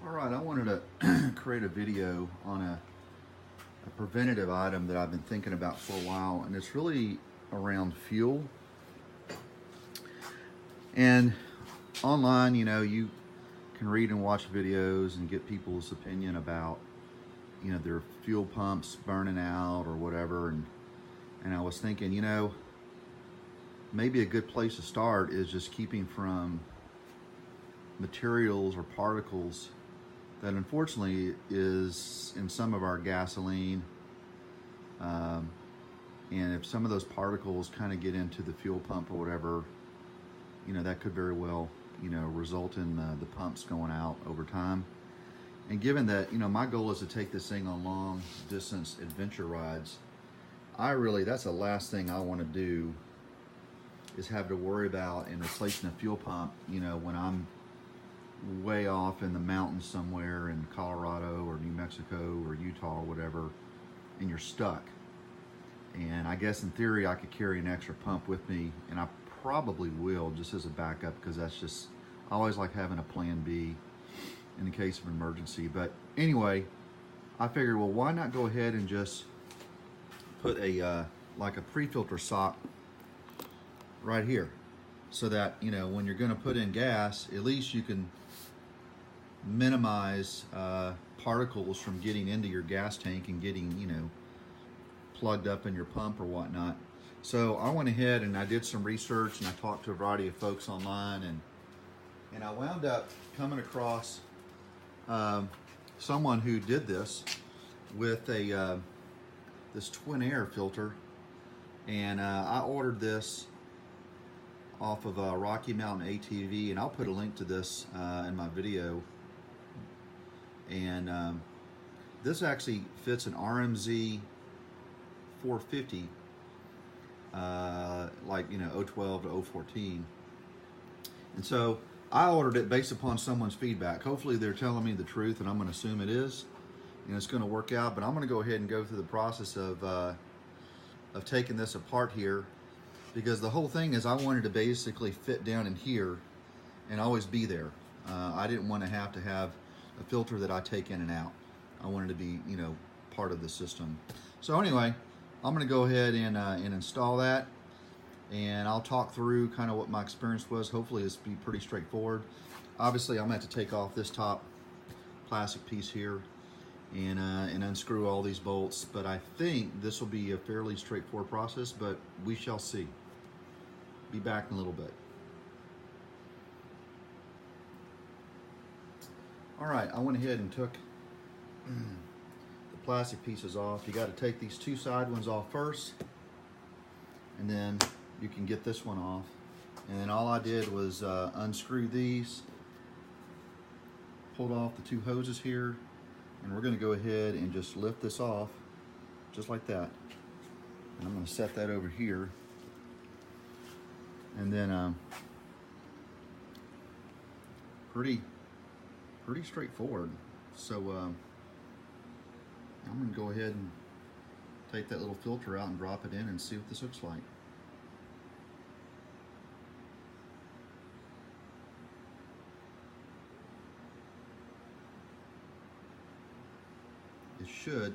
All right, I wanted to create a video on a preventative item that I've been thinking about for a while, and it's really around fuel. And online, you can read and watch videos and get people's opinion about, their fuel pumps burning out or whatever. And I was thinking, maybe a good place to start is just keeping from materials or particles that unfortunately is in some of our gasoline. And if some of those particles kind of get into the fuel pump or whatever, that could very well, result in the pumps going out over time. And given that, my goal is to take this thing on long distance adventure rides, that's the last thing I want to do is have to worry about in replacing a fuel pump, when I'm way off in the mountains somewhere in Colorado or New Mexico or Utah or whatever, and you're stuck. And I guess in theory I could carry an extra pump with me, and I probably will, just as a backup, because I always like having a plan B in the case of emergency. But anyway, I figured, well, why not go ahead and just put like a pre-filter sock right here, so that when you're going to put in gas, at least you can minimize particles from getting into your gas tank and getting plugged up in your pump or whatnot. So I went ahead and I did some research, and I talked to a variety of folks online, and I wound up coming across someone who did this with this twin air filter. And I ordered this off of Rocky Mountain ATV, and I'll put a link to this in my video. And this actually fits an RMZ 450, like 012 to 014. And so I ordered it based upon someone's feedback. Hopefully they're telling me the truth, and I'm going to assume it is, and it's going to work out. But I'm going to go ahead and go through the process of taking this apart here, because the whole thing is I wanted to basically fit down in here and always be there. I didn't want to have a filter that I take in and out. I wanted to be, part of the system. So anyway, I'm going to go ahead and install that, and I'll talk through kind of what my experience was. Hopefully this will be pretty straightforward. Obviously I'm going to have to take off this top plastic piece here and unscrew all these bolts, but I think this will be a fairly straightforward process, but we shall see. Be back in a little bit. All right, I went ahead and took the plastic pieces off. You got to take these two side ones off first, and then you can get this one off. And then all I did was unscrew these, pulled off the two hoses here, and we're going to go ahead and just lift this off just like that. And I'm going to set that over here, and then pretty straightforward. So I'm going to go ahead and take that little filter out and drop it in and see what this looks like. It should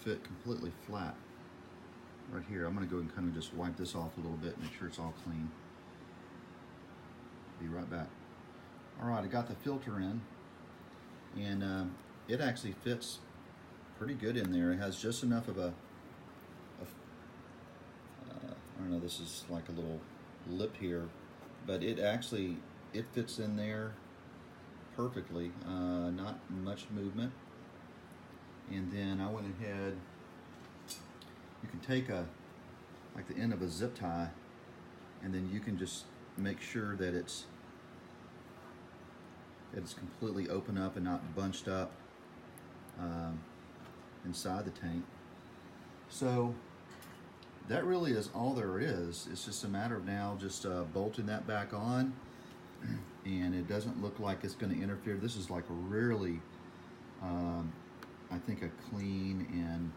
fit completely flat right here. I'm going to go and kind of just wipe this off a little bit, make sure it's all clean. Be right back. All right, I got the filter in, and it actually fits pretty good in there. It has just enough of I don't know, this is like a little lip here, but it fits in there perfectly, not much movement. And then I went ahead, you can take like the end of a zip tie, and then you can just make sure that it's completely open up and not bunched up inside the tank. So that really is all there is. It's just a matter of now just bolting that back on, and it doesn't look like it's going to interfere. This is like a really, I think, a clean and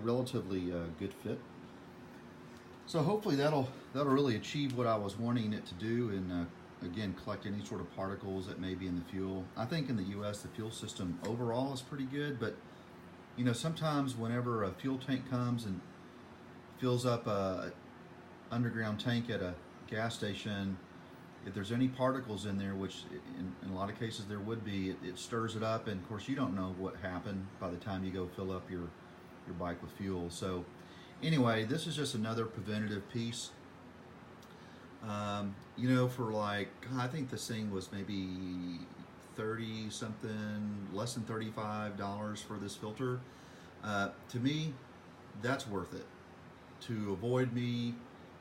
relatively good fit. So hopefully that'll really achieve what I was wanting it to do, and again, collect any sort of particles that may be in the fuel. I think in the US, the fuel system overall is pretty good, but you know, sometimes whenever a fuel tank comes and fills up a underground tank at a gas station, if there's any particles in there, which in a lot of cases there would be, it stirs it up, and of course you don't know what happened by the time you go fill up your bike with fuel. So anyway, this is just another preventative piece. You know, for like, I think this thing was maybe 30 something, less than $35 for this filter. To me, that's worth it to avoid me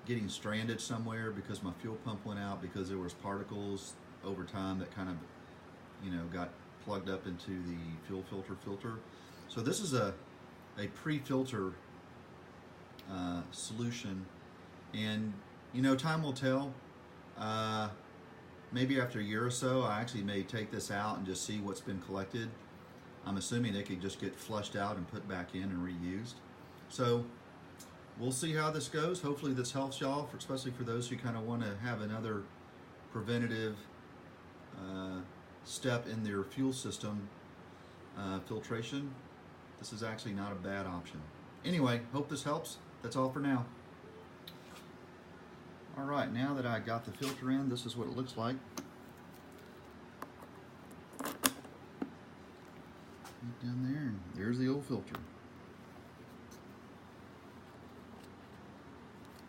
getting stranded somewhere because my fuel pump went out because there was particles over time that kind of, you know, got plugged up into the fuel filter. So this is a pre-filter solution, and you know, time will tell. Maybe after a year or so, I actually may take this out and just see what's been collected. I'm assuming they could just get flushed out and put back in and reused. So we'll see how this goes. Hopefully this helps y'all, especially for those who kind of want to have another preventative step in their fuel system filtration. This is actually not a bad option. Anyway, hope this helps. That's all for now. All right, now that I got the filter in, this is what it looks like. Right down there, and there's the old filter.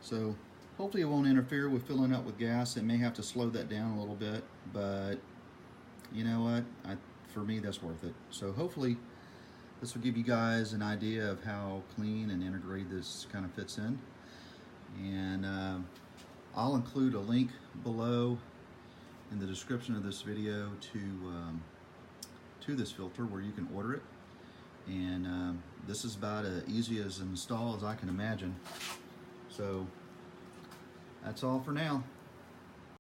So hopefully it won't interfere with filling up with gas. It may have to slow that down a little bit, but you know what? For me, that's worth it. So hopefully this will give you guys an idea of how clean and integrated this kind of fits in. And I'll include a link below in the description of this video to this filter where you can order it. And this is about as easy as an install as I can imagine. So that's all for now.